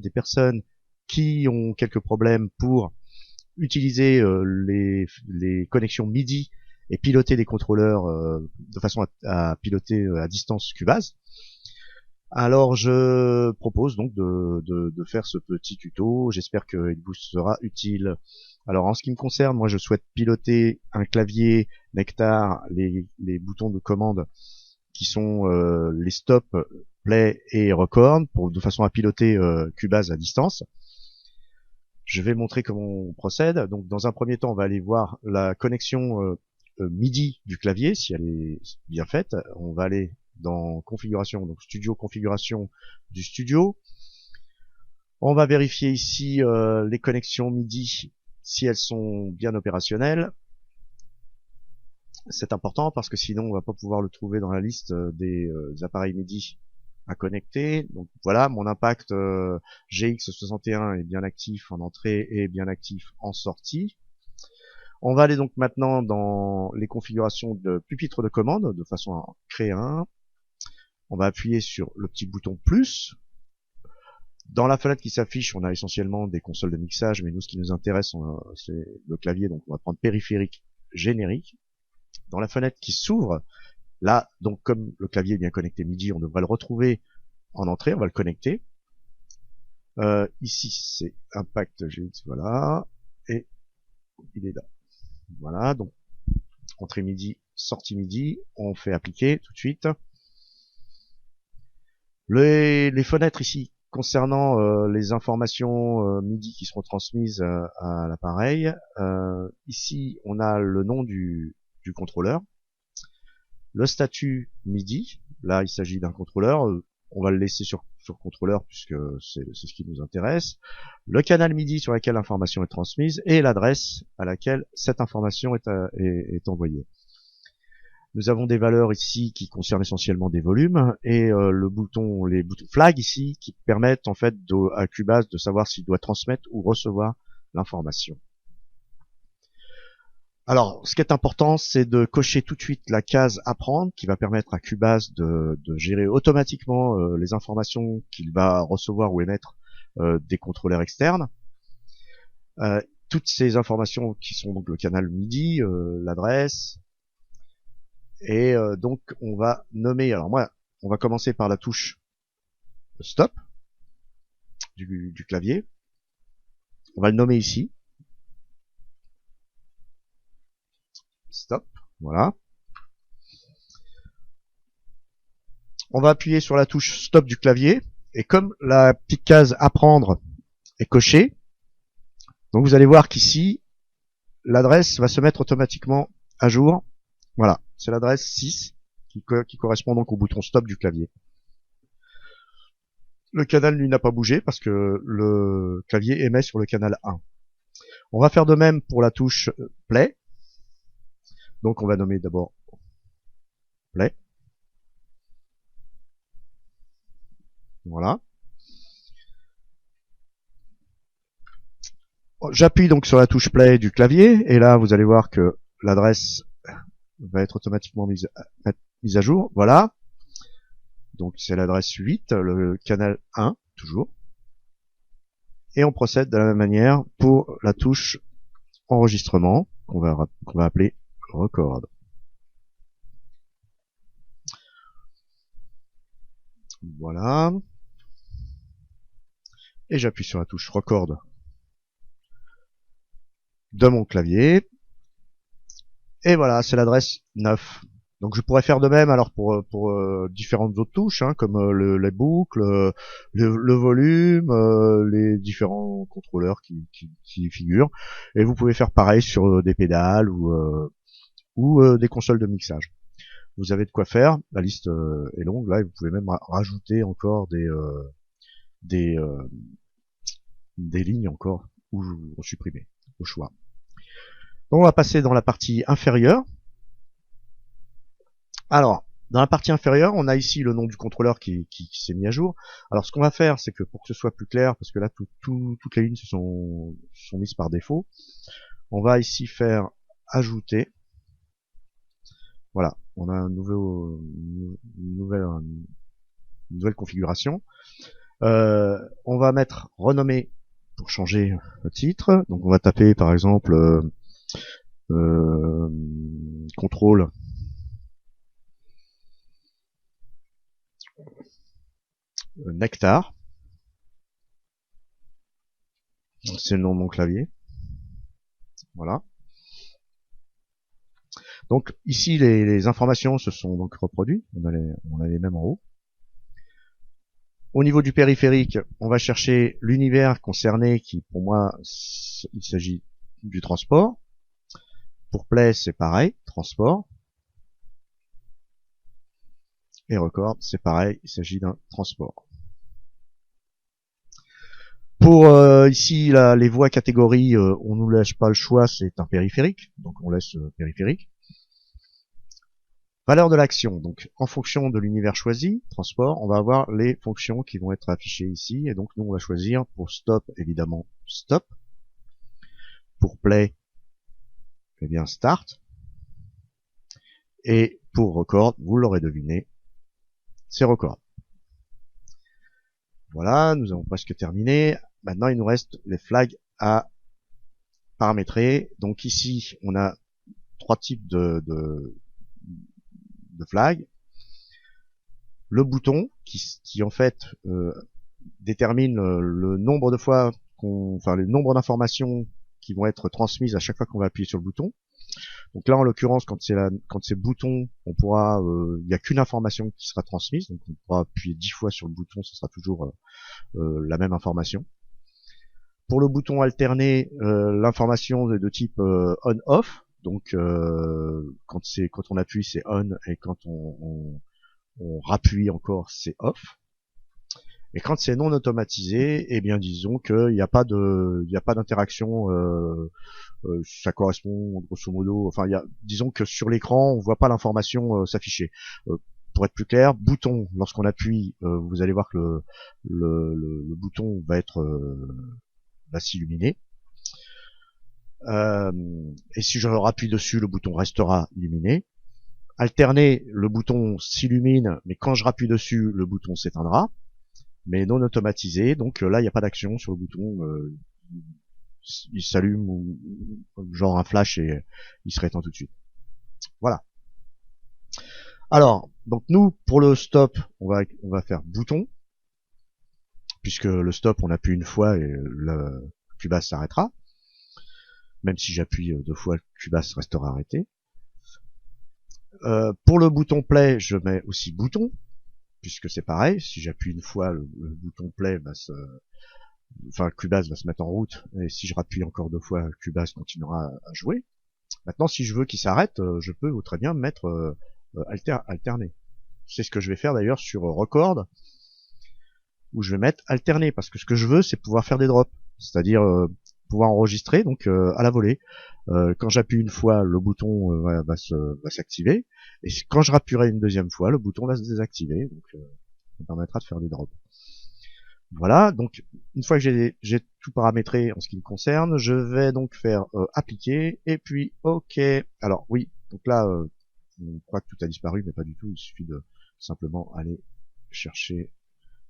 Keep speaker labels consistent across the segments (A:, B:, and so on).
A: des personnes qui ont quelques problèmes pour utiliser les connexions MIDI et piloter des contrôleurs de façon à piloter à distance Cubase. Alors je propose donc de faire ce petit tuto, j'espère qu'il vous sera utile. Alors en ce qui me concerne, moi je souhaite piloter un clavier Nectar, les boutons de commande qui sont les stop, play et record, de façon à piloter Cubase à distance. Je vais montrer comment on procède. Donc dans un premier temps, on va aller voir la connexion MIDI du clavier, si elle est bien faite. On va aller dans configuration, donc studio, configuration du studio. On va vérifier ici les connexions MIDI, si elles sont bien opérationnelles. C'est important parce que sinon on va pas pouvoir le trouver dans la liste des appareils MIDI à connecter. Donc voilà, mon impact GX61 est bien actif en entrée et bien actif en sortie. On va aller donc maintenant dans les configurations de pupitre de commande de façon à en créer un. On va appuyer sur le petit bouton plus. Dans la fenêtre qui s'affiche, on a essentiellement des consoles de mixage, mais nous ce qui nous intéresse c'est le clavier, donc on va prendre périphérique générique. Dans la fenêtre qui s'ouvre, là, donc comme le clavier est bien connecté MIDI, on devrait le retrouver en entrée, on va le connecter. Ici, c'est Impact GX, voilà, et il est là. Voilà, donc entrée MIDI, sortie MIDI, on fait appliquer tout de suite. Les fenêtres ici, concernant les informations MIDI qui seront transmises à l'appareil, ici, on a le nom du contrôleur. Le statut MIDI, là il s'agit d'un contrôleur, on va le laisser sur contrôleur puisque c'est ce qui nous intéresse. Le canal MIDI sur lequel l'information est transmise et l'adresse à laquelle cette information est envoyée. Nous avons des valeurs ici qui concernent essentiellement des volumes et les boutons flag ici qui permettent en fait à Cubase de savoir s'il doit transmettre ou recevoir l'information. Alors, ce qui est important, c'est de cocher tout de suite la case apprendre qui va permettre à Cubase de gérer automatiquement les informations qu'il va recevoir ou émettre des contrôleurs externes. Toutes ces informations qui sont donc le canal MIDI, l'adresse, et donc on va nommer, alors moi, on va commencer par la touche stop du clavier. On va le nommer ici. Stop, voilà. On va appuyer sur la touche stop du clavier et comme la petite case apprendre est cochée, donc vous allez voir qu'ici l'adresse va se mettre automatiquement à jour. Voilà, c'est l'adresse 6 qui correspond donc au bouton stop du clavier. Le canal lui n'a pas bougé parce que le clavier émet sur le canal 1. On va faire de même pour la touche play. Donc on va nommer d'abord play. Voilà. J'appuie donc sur la touche play du clavier et là vous allez voir que l'adresse va être automatiquement mise à jour. Voilà. Donc c'est l'adresse 8, le canal 1 toujours. Et on procède de la même manière pour la touche enregistrement qu'on va appeler record. Voilà. Et j'appuie sur la touche record de mon clavier. Et voilà, c'est l'adresse 9. Donc je pourrais faire de même alors pour différentes autres touches, hein, comme les boucles, le volume, les différents contrôleurs qui figurent. Et vous pouvez faire pareil sur des pédales ou des consoles de mixage. Vous avez de quoi faire, la liste est longue là, et vous pouvez même rajouter encore des lignes encore ou supprimer au choix. Donc on va passer dans la partie inférieure. Alors, dans la partie inférieure, on a ici le nom du contrôleur qui s'est mis à jour. Alors ce qu'on va faire, c'est que pour que ce soit plus clair, parce que là toutes les lignes sont mises par défaut, on va ici faire ajouter. Voilà, on a une nouvelle configuration. On va mettre renommer pour changer le titre. Donc on va taper par exemple contrôle nectar. C'est le nom de mon clavier. Voilà. Donc ici les informations se sont donc reproduites. On a les mêmes en haut. Au niveau du périphérique, on va chercher l'univers concerné qui, pour moi, il s'agit du transport. Pour play, c'est pareil, transport. Et record, c'est pareil, il s'agit d'un transport. Pour ici, les voies catégories, on nous laisse pas le choix, c'est un périphérique, donc on laisse périphérique. Valeur de l'action, donc en fonction de l'univers choisi, transport, on va avoir les fonctions qui vont être affichées ici, et donc nous on va choisir pour stop, évidemment, stop. Pour play, eh bien start. Et pour record, vous l'aurez deviné, c'est record. Voilà, nous avons presque terminé. Maintenant, il nous reste les flags à paramétrer. Donc ici, on a trois types de flags. Le bouton, qui en fait détermine le nombre de fois enfin le nombre d'informations qui vont être transmises à chaque fois qu'on va appuyer sur le bouton. Donc là, en l'occurrence, quand c'est bouton, on pourra, il n'y a qu'une information qui sera transmise, donc on pourra appuyer 10 fois sur le bouton, ce sera toujours la même information. Pour le bouton alterné, l'information est de type on/off, donc quand on appuie c'est on et quand on rappuie encore c'est off. Et quand c'est non automatisé, eh bien disons qu'il n'y a pas d'interaction. Ça correspond grosso modo. Enfin, disons que sur l'écran, on voit pas l'information s'afficher. Pour être plus clair, bouton. Lorsqu'on appuie, vous allez voir que le bouton va s'illuminer. Et si je rappuie dessus, le bouton restera illuminé. Alterné, le bouton s'illumine, mais quand je rappuie dessus, le bouton s'éteindra. Mais non automatisé, donc là, il n'y a pas d'action sur le bouton. Il s'allume ou genre un flash et il se rétend tout de suite. Voilà. Alors, donc nous, pour le stop, on va faire bouton, puisque le stop, on appuie une fois et le Cubase s'arrêtera. Même si j'appuie deux fois, le Cubase restera arrêté. Pour le bouton play, je mets aussi bouton, puisque c'est pareil. Si j'appuie une fois, le bouton play Cubase va se mettre en route, et si je rappuie encore deux fois, Cubase continuera à jouer. Maintenant, si je veux qu'il s'arrête, je peux très bien mettre alterné. C'est ce que je vais faire d'ailleurs sur record, où je vais mettre alterné, parce que ce que je veux, c'est pouvoir faire des drops, c'est-à-dire pouvoir enregistrer donc à la volée. Quand j'appuie une fois, le bouton va s'activer, et quand je rappuierai une deuxième fois, le bouton va se désactiver, donc ça me permettra de faire des drops. Voilà, donc une fois que j'ai tout paramétré en ce qui me concerne, je vais donc faire appliquer, et puis OK. Alors oui, donc là, on croit que tout a disparu, mais pas du tout, il suffit de simplement aller chercher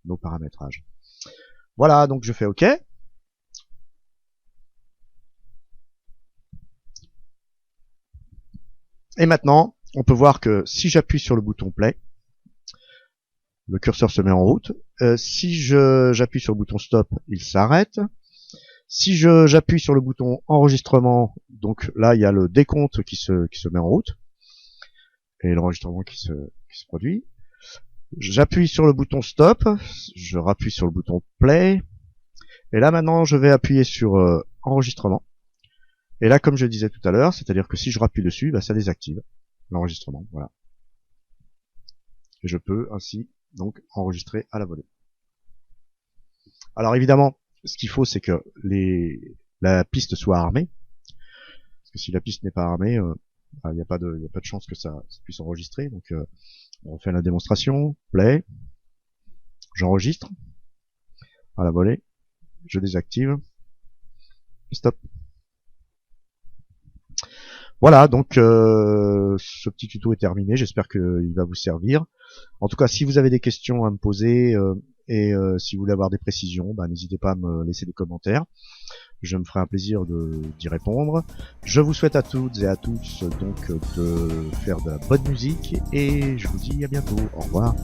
A: nos paramétrages. Voilà, donc je fais OK. Et maintenant, on peut voir que si j'appuie sur le bouton play, le curseur se met en route. Si j'appuie sur le bouton stop, il s'arrête. Si j'appuie sur le bouton enregistrement, donc là il y a le décompte qui se met en route et l'enregistrement qui se produit. J'appuie sur le bouton stop, je rappuie sur le bouton play, et là maintenant je vais appuyer sur enregistrement. Et là, comme je disais tout à l'heure, c'est-à-dire que si je rappuie dessus, ça désactive l'enregistrement. Voilà. Et je peux ainsi donc enregistrer à la volée. Alors évidemment, ce qu'il faut, c'est que la piste soit armée. Parce que si la piste n'est pas armée, il n'y a pas de chance que ça puisse enregistrer. Donc on fait la démonstration, play, j'enregistre à la volée, je désactive, stop. Voilà, donc ce petit tuto est terminé, j'espère qu'il va vous servir. En tout cas, si vous avez des questions à me poser, Et si vous voulez avoir des précisions, n'hésitez pas à me laisser des commentaires. Je me ferai un plaisir d'y répondre. Je vous souhaite à toutes et à tous donc de faire de la bonne musique et je vous dis à bientôt. Au revoir.